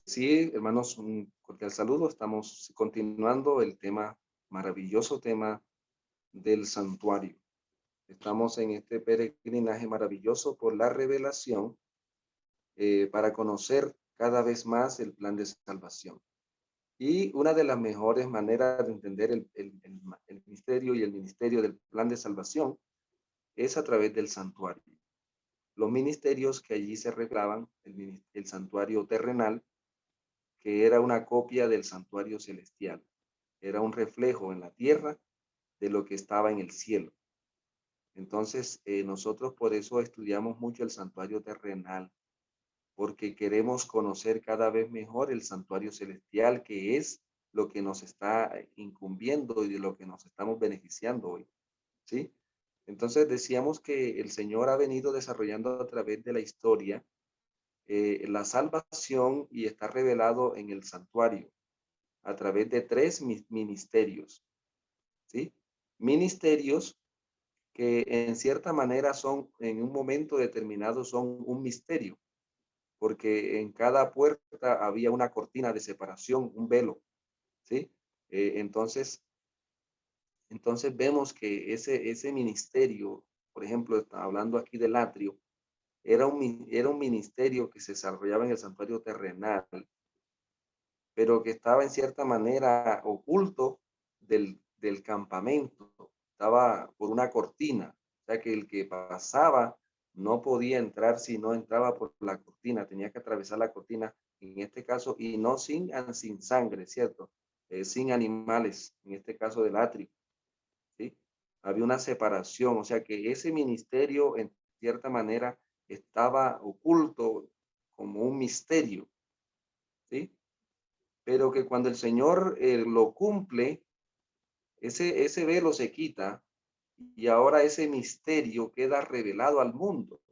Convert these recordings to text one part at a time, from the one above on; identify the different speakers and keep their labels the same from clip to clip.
Speaker 1: Sí, hermanos, un cordial saludo. Estamos continuando el tema, maravilloso tema del santuario. Estamos en este peregrinaje maravilloso por la revelación para conocer cada vez más el plan de salvación. Y una de las mejores maneras de entender el misterio y el ministerio del plan de salvación es a través del santuario. Los ministerios que allí se revelaban, el santuario terrenal, que era una copia del santuario celestial. Era un reflejo en la tierra de lo que estaba en el cielo. Entonces, nosotros por eso estudiamos mucho el santuario terrenal, porque queremos conocer cada vez mejor el santuario celestial, que es lo que nos está incumbiendo y de lo que nos estamos beneficiando hoy. ¿Sí? Entonces decíamos que el Señor ha venido desarrollando a través de la historia la salvación y está revelado en el santuario a través de tres ministerios, ¿sí? Ministerios que en cierta manera son, en un momento determinado, son un misterio, porque en cada puerta había una cortina de separación, un velo, ¿sí? Entonces, vemos que ese ministerio, por ejemplo, está hablando aquí del atrio, era un ministerio que se desarrollaba en el santuario terrenal, pero que estaba en cierta manera oculto del campamento, estaba por una cortina, o sea que el que pasaba no podía entrar si no entraba por la cortina, tenía que atravesar la cortina en este caso, y no sin sangre, ¿cierto? Sin animales, en este caso del atrio, ¿sí? Había una separación, o sea que ese ministerio en cierta manera estaba oculto como un misterio, ¿sí? Pero que cuando el Señor lo cumple, ese velo se quita y ahora ese misterio queda revelado al mundo,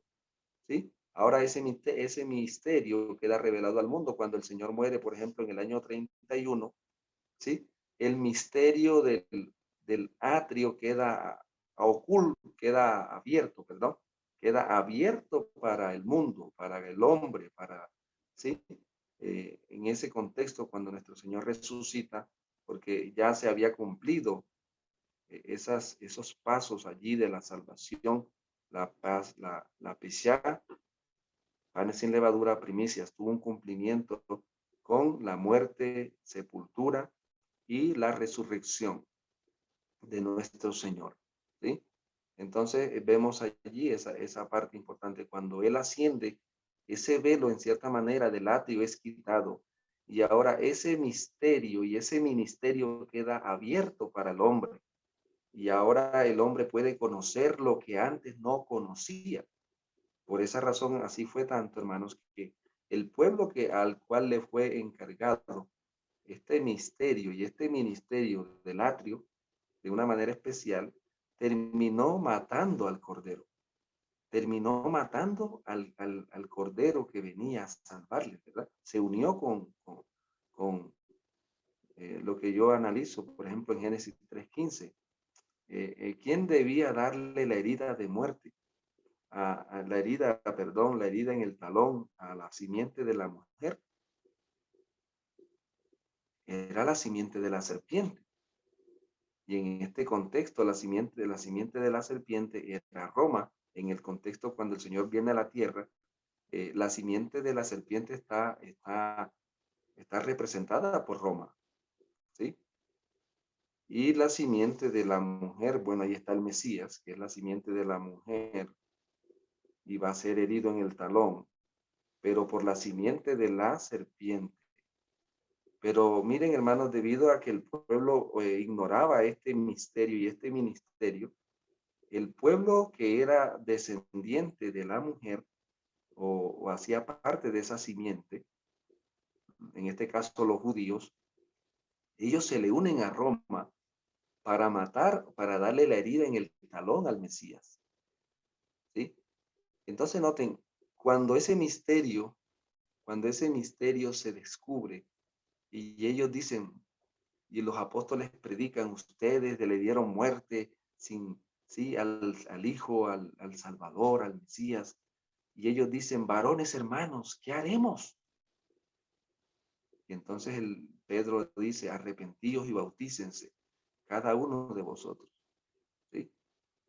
Speaker 1: ¿sí? Ahora ese misterio queda revelado al mundo cuando el Señor muere, por ejemplo, en el año 31, ¿sí? El misterio del atrio queda oculto, queda abierto, perdón, queda abierto para el mundo, para el hombre, ¿sí? En ese contexto, cuando nuestro Señor resucita, porque ya se había cumplido esos pasos allí de la salvación, la paz, la pesha, panes sin levadura, primicias, tuvo un cumplimiento con la muerte, sepultura y la resurrección de nuestro Señor, ¿sí? Entonces vemos allí esa parte importante. Cuando Él asciende, ese velo en cierta manera del atrio es quitado y ahora ese misterio y ese ministerio queda abierto para el hombre. Y ahora el hombre puede conocer lo que antes no conocía. Por esa razón, así fue tanto, hermanos, que el pueblo al cual le fue encargado este misterio y este ministerio del atrio, de una manera especial, terminó matando al cordero, terminó matando al cordero que venía a salvarle, ¿verdad? Se unió con lo que yo analizo, por ejemplo, en Génesis 3:15. ¿Quién debía darle la herida de muerte? La herida, perdón, la herida en el talón a la simiente de la mujer. Era la simiente de la serpiente. Y en este contexto, la simiente de la serpiente era Roma. En el contexto cuando el Señor viene a la tierra, la simiente de la serpiente está representada por Roma, ¿sí? Y la simiente de la mujer, bueno, ahí está el Mesías, que es la simiente de la mujer, y va a ser herido en el talón, pero por la simiente de la serpiente. Pero miren, hermanos, debido a que el pueblo ignoraba este misterio y este ministerio, el pueblo que era descendiente de la mujer o hacía parte de esa simiente, en este caso los judíos, ellos se le unen a Roma para matar, para darle la herida en el talón al Mesías, ¿sí? Entonces noten, cuando ese misterio, cuando ese misterio se descubre y ellos dicen, y los apóstoles predican, ustedes le dieron muerte sí, al Hijo, al Salvador, al Mesías. Y ellos dicen, varones hermanos, ¿qué haremos? Y entonces Pedro dice, arrepentíos y bautícense, cada uno de vosotros. ¿Sí?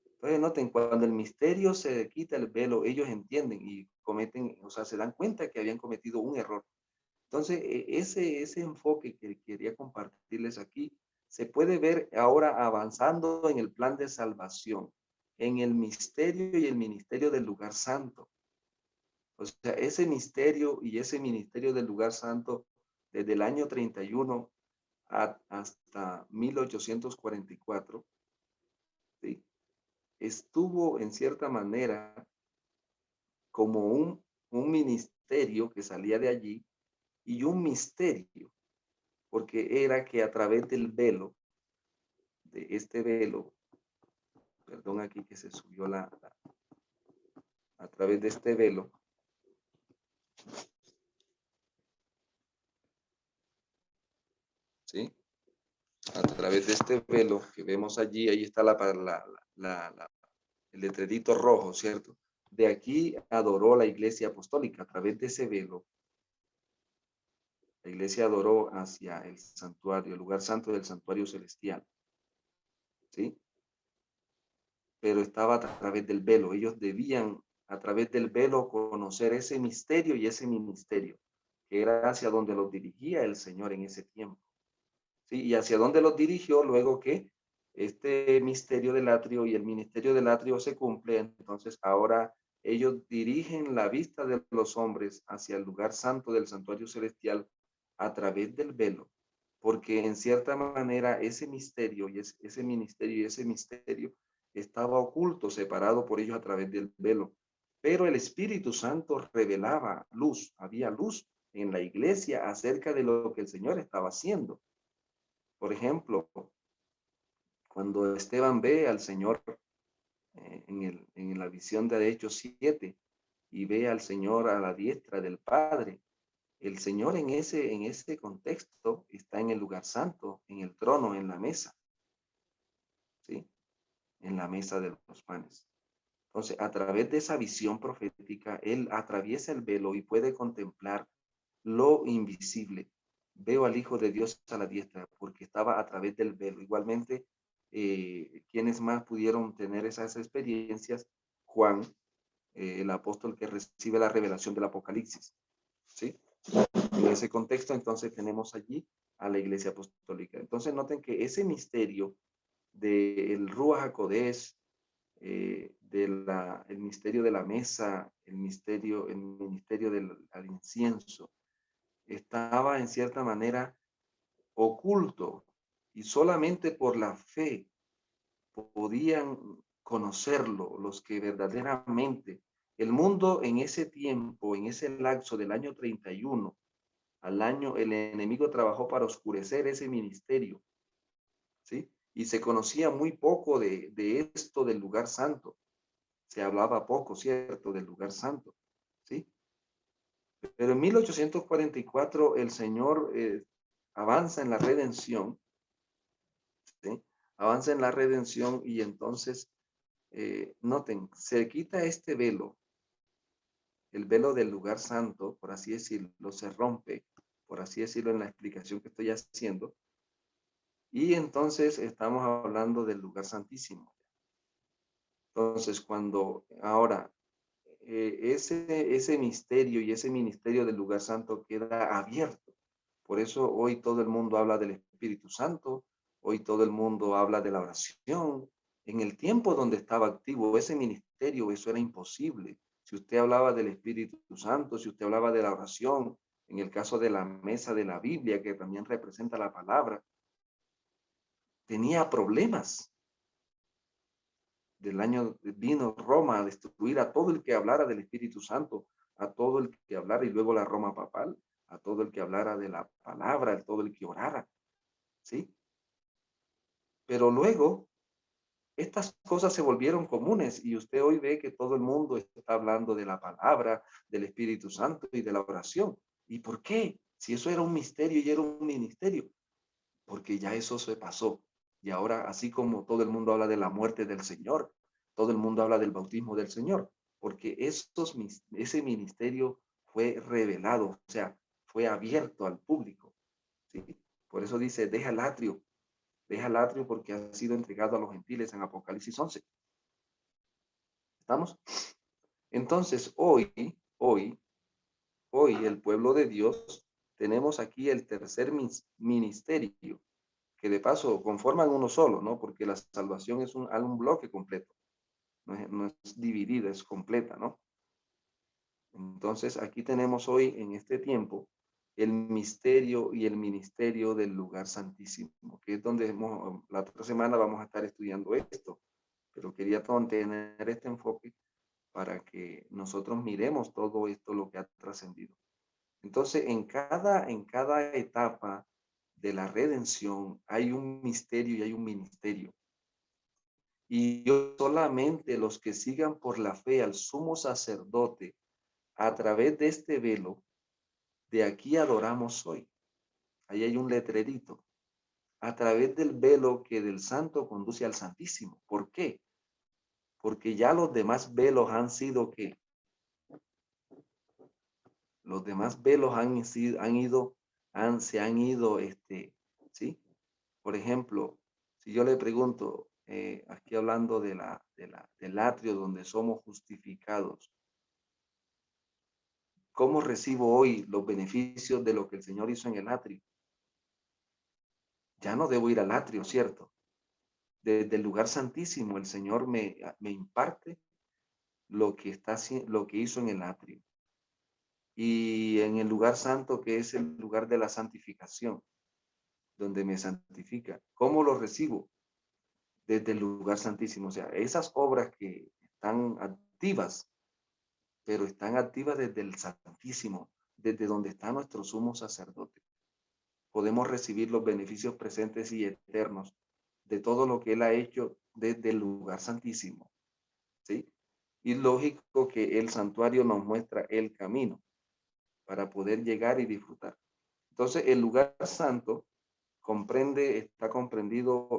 Speaker 1: Entonces noten, cuando el misterio se quita el velo, ellos entienden y cometen, o sea, se dan cuenta que habían cometido un error. Entonces, ese enfoque que quería compartirles aquí, se puede ver ahora avanzando en el plan de salvación, en el misterio y el ministerio del lugar santo. O sea, ese misterio y ese ministerio del lugar santo, desde el año 31 hasta 1844, ¿sí? Estuvo en cierta manera como un ministerio que salía de allí y un misterio, porque era que a través del velo, de este velo, perdón aquí que se subió a través de este velo, ¿sí? A través de este velo que vemos allí, ahí está el letrerito rojo, ¿cierto? De aquí adoró la iglesia apostólica, a través de ese velo, la iglesia adoró hacia el santuario, el lugar santo del santuario celestial, ¿sí? Pero estaba a través del velo. Ellos debían a través del velo conocer ese misterio y ese ministerio, que era hacia donde los dirigía el Señor en ese tiempo. ¿Sí? Y hacia donde los dirigió luego que este misterio del atrio y el ministerio del atrio se cumple, entonces ahora ellos dirigen la vista de los hombres hacia el lugar santo del santuario celestial a través del velo, porque en cierta manera ese misterio y ese ministerio y ese misterio estaba oculto, separado por ellos a través del velo. Pero el Espíritu Santo revelaba luz, había luz en la iglesia acerca de lo que el Señor estaba haciendo. Por ejemplo, cuando Esteban ve al Señor en la visión de Hechos 7 y ve al Señor a la diestra del Padre, el Señor en ese contexto está en el lugar santo, en el trono, en la mesa, ¿sí? En la mesa de los panes. Entonces, a través de esa visión profética, él atraviesa el velo y puede contemplar lo invisible. Veo al Hijo de Dios a la diestra, porque estaba a través del velo. Igualmente, quienes más pudieron tener esas experiencias, Juan, el apóstol que recibe la revelación del Apocalipsis, ¿sí? En ese contexto, entonces, tenemos allí a la iglesia apostólica. Entonces, noten que ese misterio del Ruach HaKodesh, el misterio de la mesa, el ministerio del incienso, estaba en cierta manera oculto y solamente por la fe podían conocerlo los que verdaderamente el mundo en ese tiempo, en ese lapso del año 31 al año, el enemigo trabajó para oscurecer ese ministerio, ¿sí? Y se conocía muy poco de esto del lugar santo. Se hablaba poco, ¿cierto? Del lugar santo, ¿sí? Pero en 1844 el Señor avanza en la redención, ¿sí? Avanza en la redención y entonces, noten, se quita este velo, el velo del lugar santo, por así decirlo, se rompe, por así decirlo en la explicación que estoy haciendo, y entonces estamos hablando del lugar santísimo. Entonces, cuando ahora ese misterio y ese ministerio del lugar santo queda abierto. Por eso hoy todo el mundo habla del Espíritu Santo, hoy todo el mundo habla de la oración. En el tiempo donde estaba activo ese ministerio, eso era imposible. Si usted hablaba del Espíritu Santo, si usted hablaba de la oración, en el caso de la mesa de la Biblia, que también representa la palabra, tenía problemas. Del año vino Roma a destruir a todo el que hablara del Espíritu Santo, a todo el que hablara, y luego la Roma papal, a todo el que hablara de la palabra, a todo el que orara, ¿sí? Pero luego estas cosas se volvieron comunes y usted hoy ve que todo el mundo está hablando de la palabra, del Espíritu Santo y de la oración. ¿Y por qué? Si eso era un misterio y era un ministerio, porque ya eso se pasó. Y ahora, así como todo el mundo habla de la muerte del Señor, todo el mundo habla del bautismo del Señor, porque ese ministerio fue revelado, o sea, fue abierto al público. ¿sí? Por eso dice, deja el atrio porque ha sido entregado a los gentiles en Apocalipsis 11. ¿Estamos? Entonces, hoy el pueblo de Dios, tenemos aquí el tercer ministerio, que de paso conforman uno solo, ¿no? Porque la salvación es un bloque completo, no es dividida, es completa, ¿no? Entonces, aquí tenemos hoy en este tiempo el misterio y el ministerio del lugar santísimo, que es donde la otra semana vamos a estar estudiando esto, pero quería tener este enfoque para que nosotros miremos todo esto, lo que ha trascendido. Entonces, en cada etapa de la redención hay un misterio y hay un ministerio. Y solamente los que sigan por la fe al sumo sacerdote a través de este velo, de aquí adoramos hoy. Ahí hay un letrerito. A través del velo que del santo conduce al santísimo. ¿Por qué? Porque ya los demás velos han sido que los demás velos se han ido, ¿sí? Por ejemplo, si yo le pregunto, aquí hablando del atrio donde somos justificados, ¿cómo recibo hoy los beneficios de lo que el Señor hizo en el atrio? Ya no debo ir al atrio, ¿cierto? Desde el lugar santísimo, el Señor me imparte lo que hizo en el atrio. Y en el lugar santo, que es el lugar de la santificación, donde me santifica. ¿Cómo lo recibo? Desde el lugar santísimo. O sea, esas obras que están activas, pero están activas desde el santísimo, desde donde está nuestro sumo sacerdote. Podemos recibir los beneficios presentes y eternos de todo lo que Él ha hecho desde el lugar santísimo. ¿Sí? Y lógico que el santuario nos muestra el camino para poder llegar y disfrutar. Entonces, el lugar santo está comprendido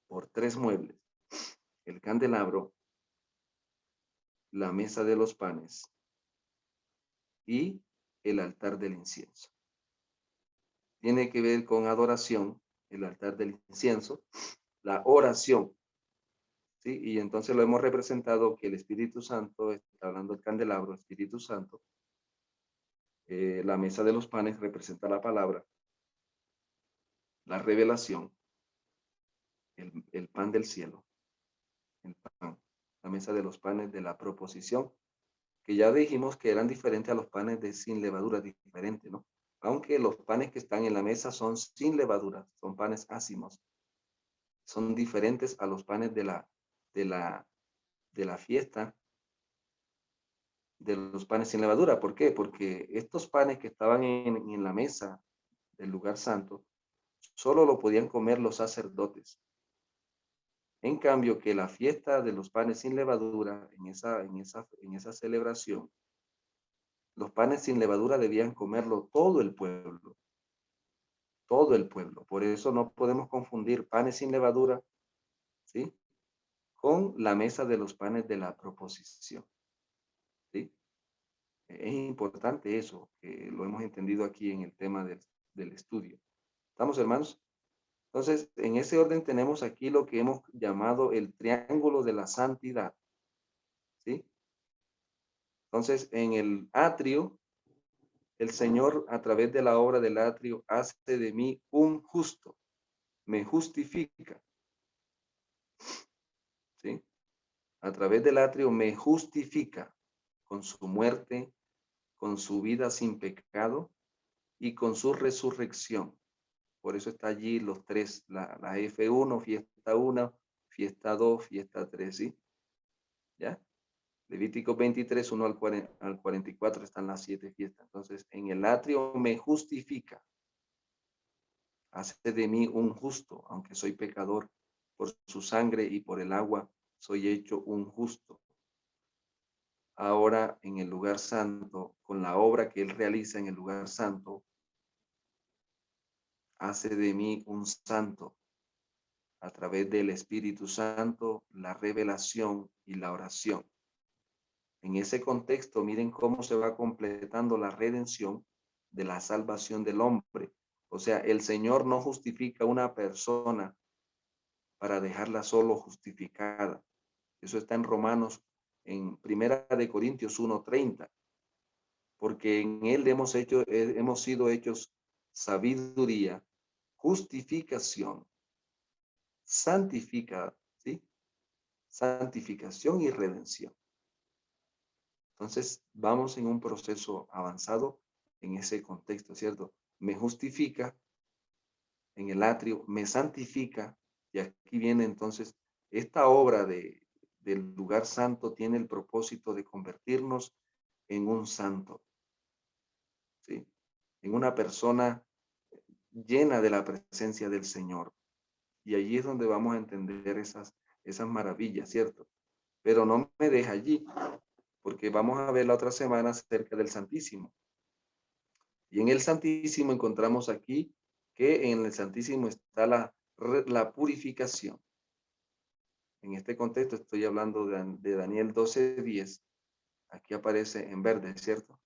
Speaker 1: por 3 muebles: el candelabro, la mesa de los panes y el altar del incienso. Tiene que ver con adoración, el altar del incienso, la oración, ¿sí? Y entonces lo hemos representado que el Espíritu Santo, está hablando del candelabro, Espíritu Santo, la mesa de los panes representa la palabra, la revelación, el pan del cielo, el pan, la mesa de los panes de la proposición, que ya dijimos que eran diferentes a los panes de sin levadura, diferente, ¿no? Aunque los panes que están en la mesa son sin levadura, son panes ácimos, son diferentes a los panes de la fiesta, de los panes sin levadura. ¿Por qué? Porque estos panes que estaban en la mesa del lugar santo, solo lo podían comer los sacerdotes. En cambio, que la fiesta de los panes sin levadura, en esa celebración, los panes sin levadura debían comerlo todo el pueblo. Todo el pueblo. Por eso no podemos confundir panes sin levadura, ¿sí? Con la mesa de los panes de la proposición, ¿sí? Es importante eso, que lo hemos entendido aquí en el tema del estudio. ¿Estamos, hermanos? Entonces, en ese orden tenemos aquí lo que hemos llamado el triángulo de la santidad, ¿sí? Entonces, en el atrio, el Señor, a través de la obra del atrio, hace de mí un justo, me justifica, ¿sí? A través del atrio me justifica con su muerte, con su vida sin pecado y con su resurrección. Por eso está allí los 3, la F1, fiesta 1, fiesta 2, fiesta 3, ¿sí? ¿Ya? Levítico 23, 1 al 44 están las 7 fiestas. Entonces, en el atrio me justifica. Hace de mí un justo, aunque soy pecador. Por su sangre y por el agua soy hecho un justo. Ahora en el lugar santo, con la obra que Él realiza en el lugar santo, hace de mí un santo a través del Espíritu Santo, la revelación y la oración. En ese contexto, miren cómo se va completando la redención de la salvación del hombre. O sea, el Señor no justifica a una persona para dejarla solo justificada. Eso está en Romanos, en Primera de Corintios 1:30, porque en él hemos sido hechos sabiduría, justificación, santifica, ¿sí? Santificación y redención. Entonces, vamos en un proceso avanzado en ese contexto, ¿cierto? Me justifica en el atrio, me santifica, y aquí viene entonces, esta obra del lugar santo tiene el propósito de convertirnos en un santo, ¿sí? En una persona llena de la presencia del Señor. Y allí es donde vamos a entender esas maravillas, ¿cierto? Pero no me deja allí, porque vamos a ver la otra semana acerca del Santísimo. Y en el Santísimo encontramos aquí que en el Santísimo está la purificación. En este contexto estoy hablando de Daniel 12:10. Aquí aparece en verde, ¿cierto?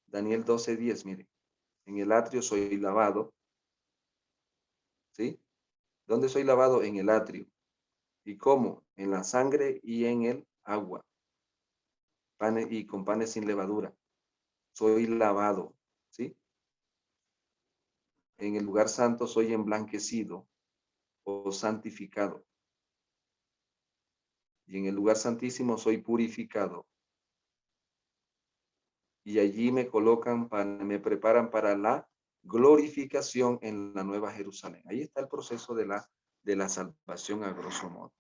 Speaker 1: Daniel 12:10, mire. En el atrio soy lavado, ¿sí? ¿Dónde soy lavado? En el atrio. ¿Y cómo? En la sangre y en el agua. Panes y con panes sin levadura. Soy lavado, ¿sí? En el lugar santo soy emblanquecido o santificado. Y en el lugar santísimo soy purificado. Y allí me colocan, me preparan para la glorificación en la Nueva Jerusalén. Ahí está el proceso de la salvación a grosso modo.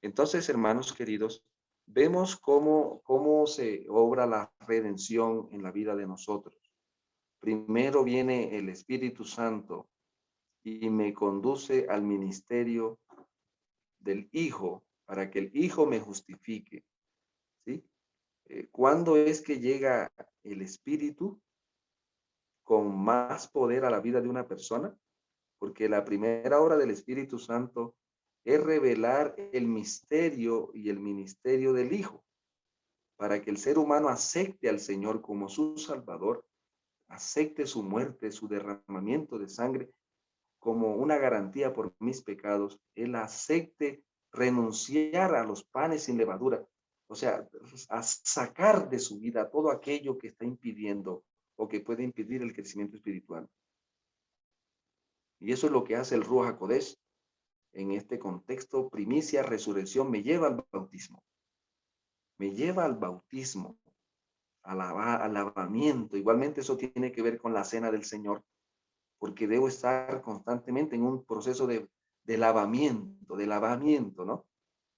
Speaker 1: Entonces, hermanos queridos, vemos cómo se obra la redención en la vida de nosotros. Primero viene el Espíritu Santo y me conduce al ministerio del Hijo para que el Hijo me justifique, ¿sí? ¿Cuándo es que llega el Espíritu con más poder a la vida de una persona? Porque la primera obra del Espíritu Santo es revelar el misterio y el ministerio del Hijo, para que el ser humano acepte al Señor como su Salvador, acepte su muerte, su derramamiento de sangre como una garantía por mis pecados, él acepte renunciar a los panes sin levadura, o sea, a sacar de su vida todo aquello que está impidiendo o que puede impedir el crecimiento espiritual. Y eso es lo que hace el Ruach HaKodesh en este contexto, primicia, resurrección, me lleva al bautismo. Me lleva al bautismo, al lavamiento. Igualmente eso tiene que ver con la cena del Señor, porque debo estar constantemente en un proceso de lavamiento, ¿no?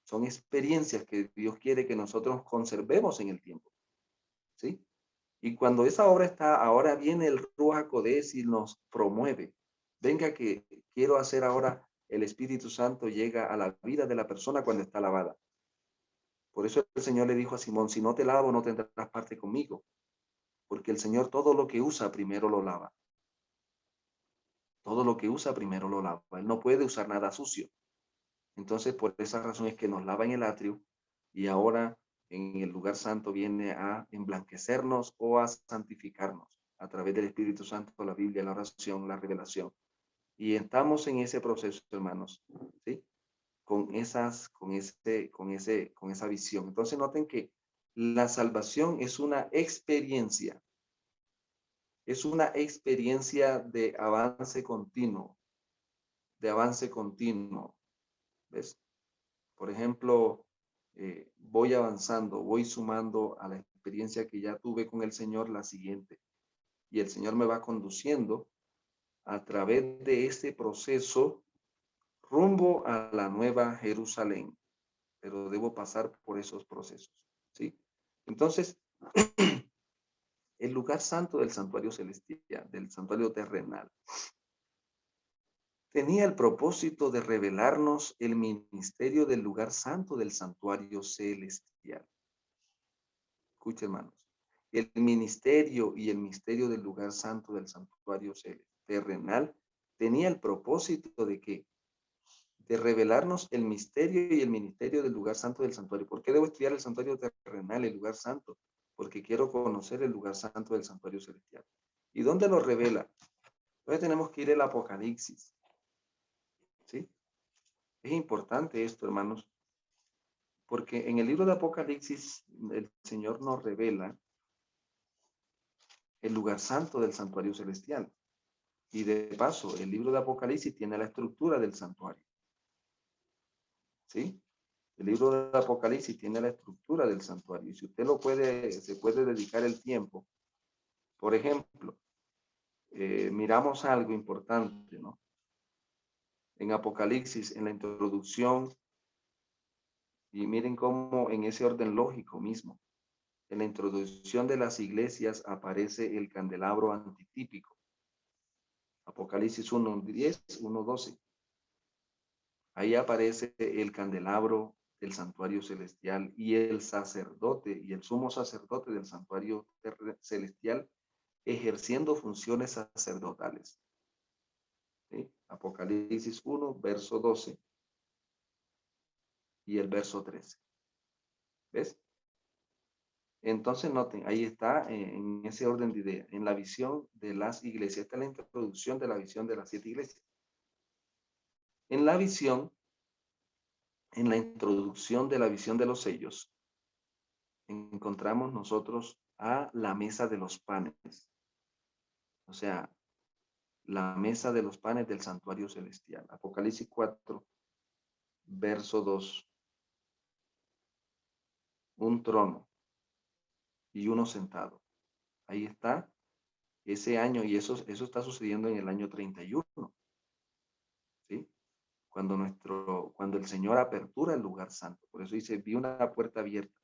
Speaker 1: Son experiencias que Dios quiere que nosotros conservemos en el tiempo, ¿sí? Y cuando esa obra está, ahora viene el Ruach HaKodesh y nos promueve. Venga que quiero hacer ahora, el Espíritu Santo llega a la vida de la persona cuando está lavada. Por eso el Señor le dijo a Simón, si no te lavo, no tendrás parte conmigo. Porque el Señor todo lo que usa primero lo lava. Todo lo que usa primero lo lava. Él no puede usar nada sucio. Entonces, por esa razón es que nos lava en el atrio y ahora en el lugar santo viene a emblanquecernos o a santificarnos a través del Espíritu Santo, la Biblia, la oración, la revelación. Y estamos en ese proceso, hermanos, ¿sí? Con esa visión. Entonces, noten que la salvación es una experiencia de avance continuo, ¿ves? Por ejemplo, voy avanzando, voy sumando a la experiencia que ya tuve con el Señor la siguiente. Y el Señor me va conduciendo a través de este proceso rumbo a la Nueva Jerusalén. Pero debo pasar por esos procesos, ¿sí? Entonces, el lugar santo del santuario celestial, del santuario terrenal, tenía el propósito de revelarnos el ministerio del lugar santo del santuario celestial. Escuche, hermanos, el ministerio y el misterio del lugar santo del santuario terrenal tenía el propósito de que de revelarnos el misterio y el ministerio del lugar santo del santuario. ¿Por qué debo estudiar el santuario terrenal, el lugar santo? Porque quiero conocer el lugar santo del santuario celestial. ¿Y dónde lo revela? Entonces tenemos que ir al Apocalipsis, ¿sí? Es importante esto, hermanos, porque en el libro de Apocalipsis el Señor nos revela el lugar santo del santuario celestial. Y de paso, el libro de Apocalipsis tiene la estructura del santuario, ¿sí? El libro de Apocalipsis tiene la estructura del santuario. Y si usted se puede dedicar el tiempo. Por ejemplo, miramos algo importante, ¿no? En Apocalipsis, en la introducción, y miren cómo en ese orden lógico mismo, en la introducción de las iglesias aparece el candelabro antitípico. Apocalipsis 1:10, 1:12. Ahí aparece el candelabro del santuario celestial y el sacerdote y el sumo sacerdote del santuario celestial ejerciendo funciones sacerdotales. ¿Sí? Apocalipsis 1, verso 12 y el verso 13. ¿Ves? Entonces noten, ahí está en ese orden de idea, en la visión de las iglesias. Esta es la introducción de la visión de las 7 iglesias. En la visión, en la introducción de la visión de los sellos, encontramos nosotros a la mesa de los panes. O sea, la mesa de los panes del santuario celestial. Apocalipsis 4, verso 2. Un trono y uno sentado. Ahí está ese año y eso está sucediendo en el año 31. ¿Sí? Cuando el Señor apertura el lugar santo. Por eso dice, vi una puerta abierta.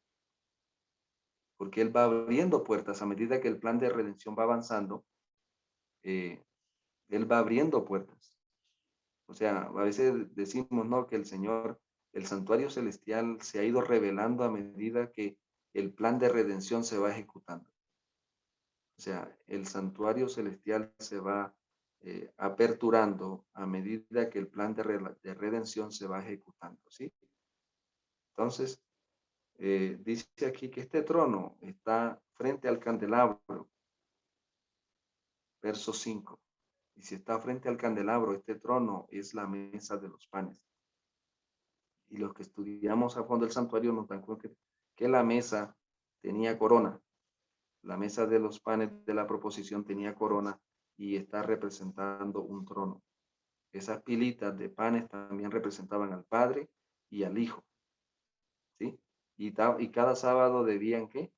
Speaker 1: Porque Él va abriendo puertas a medida que el plan de redención va avanzando. Él va abriendo puertas. O sea, a veces decimos, ¿no? Que el Señor, el santuario celestial se ha ido revelando a medida que el plan de redención se va ejecutando. O sea, el santuario celestial se va aperturando a medida que el plan de redención se va ejecutando, ¿sí? Entonces, dice aquí que este trono está frente al candelabro, verso 5. Y si está frente al candelabro, este trono es la mesa de los panes. Y los que estudiamos a fondo el santuario nos dan cuenta que la mesa tenía corona. La mesa de los panes de la proposición tenía corona y está representando un trono. Esas pilitas de panes también representaban al Padre y al Hijo. ¿Sí? Y cada sábado debían ¿qué?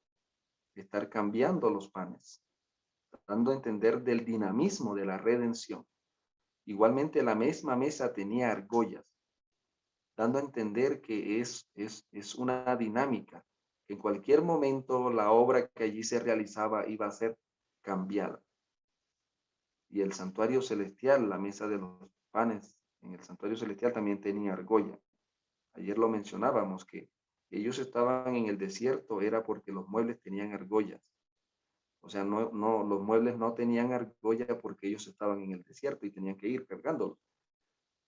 Speaker 1: Estar cambiando los panes, dando a entender del dinamismo de la redención. Igualmente la misma mesa tenía argollas, dando a entender que es una dinámica, que en cualquier momento la obra que allí se realizaba iba a ser cambiada. Y el santuario celestial, la mesa de los panes, en el santuario celestial también tenía argolla. Ayer lo mencionábamos, que ellos estaban en el desierto, era porque los muebles tenían argollas. O sea, los muebles no tenían argolla porque ellos estaban en el desierto y tenían que ir cargándolos.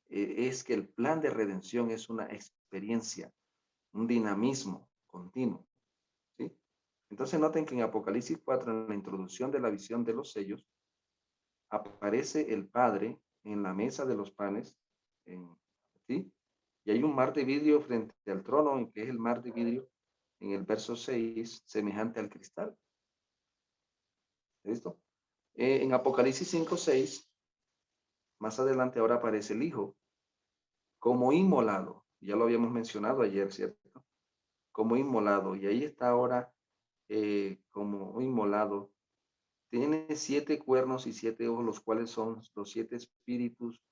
Speaker 1: Es que el plan de redención es una experiencia, un dinamismo continuo. ¿Sí? Entonces noten que en Apocalipsis 4, en la introducción de la visión de los sellos, aparece el Padre en la mesa de los panes, ¿sí? Y hay un mar de vidrio frente al trono, en que es el mar de vidrio, en el verso 6, semejante al cristal. ¿Listo? En Apocalipsis 5:6, más adelante ahora aparece el Hijo, como inmolado. Ya lo habíamos mencionado ayer, ¿cierto? Como inmolado. Y ahí está ahora como inmolado. Tiene 7 cuernos y 7 ojos, los cuales son los 7 espíritus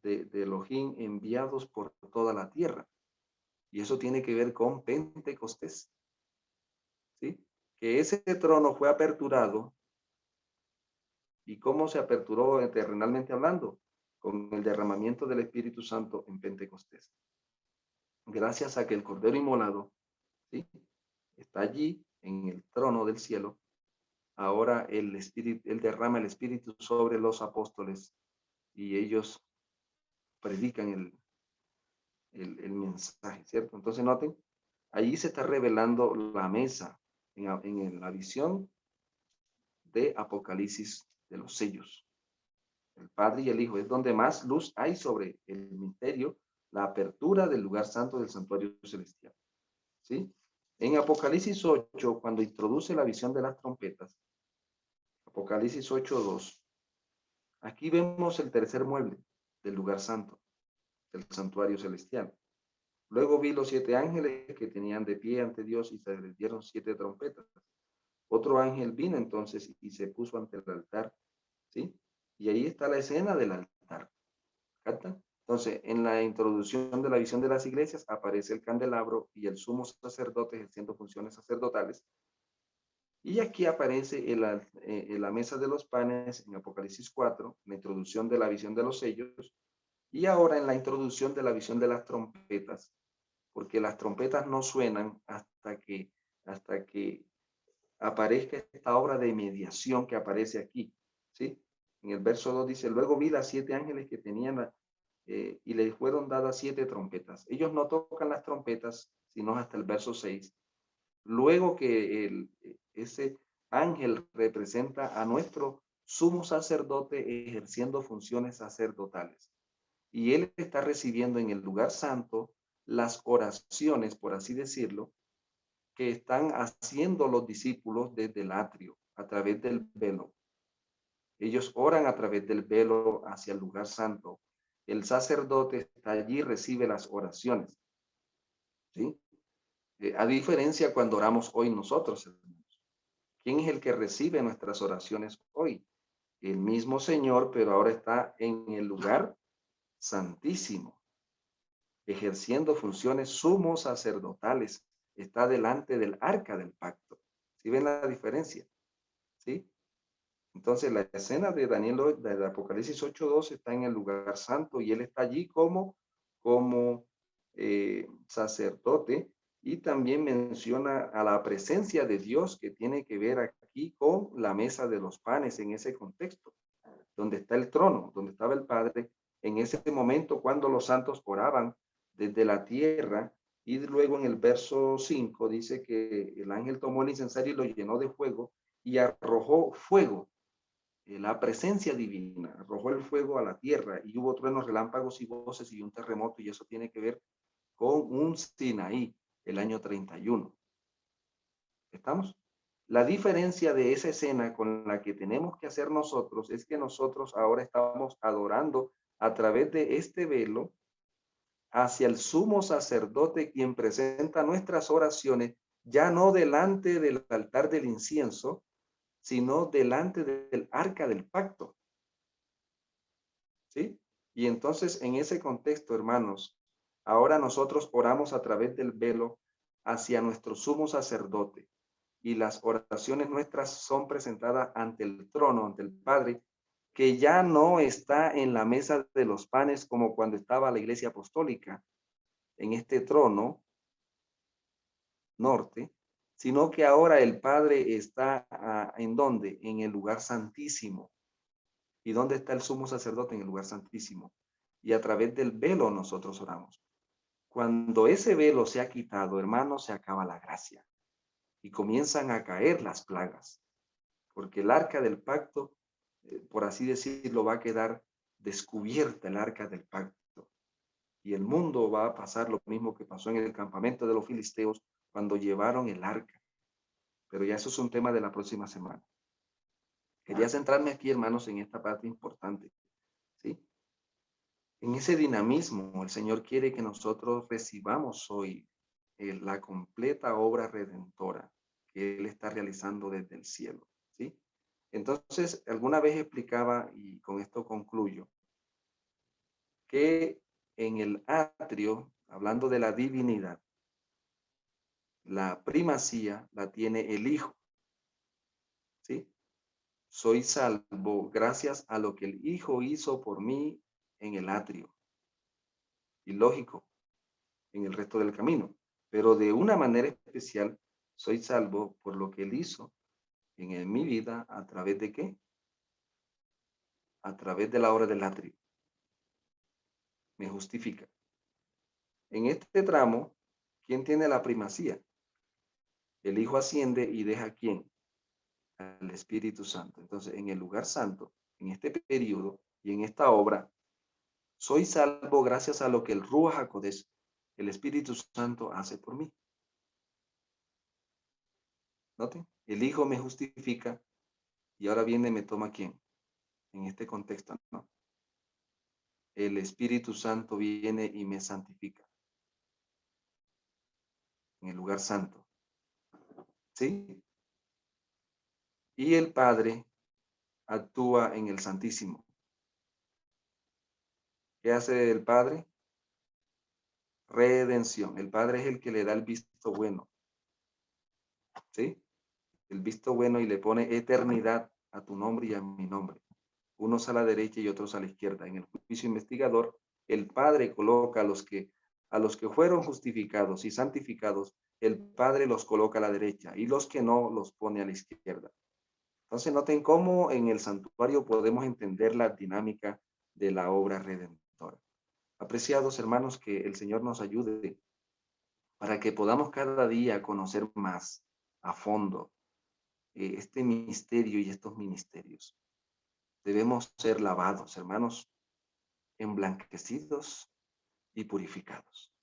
Speaker 1: de Elohim enviados por toda la tierra. Y eso tiene que ver con Pentecostés. ¿Sí? Que ese trono fue aperturado. ¿Y cómo se aperturó terrenalmente hablando? Con el derramamiento del Espíritu Santo en Pentecostés. Gracias a que el Cordero Inmolado, ¿sí? Está allí en el trono del cielo. Ahora el Espíritu, él derrama el Espíritu sobre los apóstoles y ellos predican el mensaje, ¿cierto? Entonces noten, allí se está revelando la mesa en la visión de Apocalipsis de los sellos. El Padre y el Hijo es donde más luz hay sobre el misterio, la apertura del lugar santo del santuario celestial. ¿Sí? En Apocalipsis 8, cuando introduce la visión de las trompetas, Apocalipsis 8:2, aquí vemos el tercer mueble del lugar santo, del santuario celestial. Luego vi los 7 ángeles que tenían de pie ante Dios y se les dieron 7 trompetas. Otro ángel vino entonces y se puso ante el altar, ¿sí? Y ahí está la escena del altar. ¿Captan? Entonces, en la introducción de la visión de las iglesias aparece el candelabro y el sumo sacerdote ejerciendo funciones sacerdotales. Y aquí aparece la mesa de los panes en Apocalipsis 4, la introducción de la visión de los sellos, y ahora en la introducción de la visión de las trompetas, porque las trompetas no suenan hasta que aparezca esta obra de mediación que aparece aquí, ¿sí? En el verso 2 dice, luego vi las 7 ángeles que tenían y les fueron dadas 7 trompetas. Ellos no tocan las trompetas, sino hasta el verso 6. Luego que ese ángel representa a nuestro sumo sacerdote ejerciendo funciones sacerdotales. Y él está recibiendo en el lugar santo las oraciones, por así decirlo, que están haciendo los discípulos desde el atrio, a través del velo. Ellos oran a través del velo hacia el lugar santo. El sacerdote está allí, recibe las oraciones. ¿Sí? A diferencia cuando oramos hoy nosotros, hermanos. ¿Quién es el que recibe nuestras oraciones hoy? El mismo Señor, pero ahora está en el lugar santísimo, ejerciendo funciones sumo sacerdotales. Está delante del arca del pacto. ¿Sí ven la diferencia? ¿Sí? Entonces la escena de Daniel, de Apocalipsis 8:2 está en el lugar santo y él está allí como sacerdote, y también menciona a la presencia de Dios que tiene que ver aquí con la mesa de los panes en ese contexto, donde está el trono, donde estaba el Padre, en ese momento cuando los santos oraban desde la tierra. Y luego en el verso 5 dice que el ángel tomó el incensario y lo llenó de fuego y arrojó fuego, la presencia divina, arrojó el fuego a la tierra y hubo truenos, relámpagos y voces y un terremoto, y eso tiene que ver con un Sinaí, el año 31. ¿Estamos? La diferencia de esa escena con la que tenemos que hacer nosotros es que nosotros ahora estamos adorando a través de este velo hacia el sumo sacerdote, quien presenta nuestras oraciones ya no delante del altar del incienso, sino delante del arca del pacto. ¿Sí? Y entonces en ese contexto, hermanos, ahora nosotros oramos a través del velo hacia nuestro sumo sacerdote, y las oraciones nuestras son presentadas ante el trono, ante el Padre, que ya no está en la mesa de los panes como cuando estaba la iglesia apostólica, en este trono norte, sino que ahora el Padre está ¿en dónde? En el lugar santísimo. ¿Y dónde está el sumo sacerdote? En el lugar santísimo. Y a través del velo nosotros oramos. Cuando ese velo se ha quitado, hermanos, se acaba la gracia y comienzan a caer las plagas, porque el arca del pacto, por así decirlo, va a quedar descubierta, el arca del pacto. Y el mundo va a pasar lo mismo que pasó en el campamento de los filisteos cuando llevaron el arca. Pero ya eso es un tema de la próxima semana. Quería centrarme aquí, hermanos, en esta parte importante, ¿sí? En ese dinamismo, el Señor quiere que nosotros recibamos hoy la completa obra redentora que Él está realizando desde el cielo, ¿sí? Entonces, alguna vez explicaba, y con esto concluyo, que en el atrio, hablando de la divinidad, la primacía la tiene el Hijo, ¿sí? Soy salvo gracias a lo que el Hijo hizo por mí en el atrio. Y lógico, en el resto del camino. Pero de una manera especial, soy salvo por lo que Él hizo en mi vida. ¿A través de qué? A través de la obra del atrio. Me justifica. En este tramo, ¿quién tiene la primacía? El Hijo asciende y deja ¿quién? al Espíritu Santo. Entonces, en el lugar santo, en este periodo y en esta obra, soy salvo gracias a lo que el Ruach HaKodesh, el Espíritu Santo, hace por mí. Noten, el Hijo me justifica y ahora viene y me toma quién. En este contexto, ¿no? El Espíritu Santo viene y me santifica en el lugar santo. ¿Sí? Y el Padre actúa en el Santísimo. ¿Qué hace el Padre? Redención. El Padre es el que le da el visto bueno. ¿Sí? El visto bueno y le pone eternidad a tu nombre y a mi nombre. Unos a la derecha y otros a la izquierda. En el juicio investigador, el Padre coloca a los que fueron justificados y santificados, el Padre los coloca a la derecha y los que no los pone a la izquierda. Entonces noten cómo en el santuario podemos entender la dinámica de la obra redentora. Apreciados hermanos, que el Señor nos ayude para que podamos cada día conocer más a fondo este misterio y estos ministerios. Debemos ser lavados, hermanos, emblanquecidos y purificados.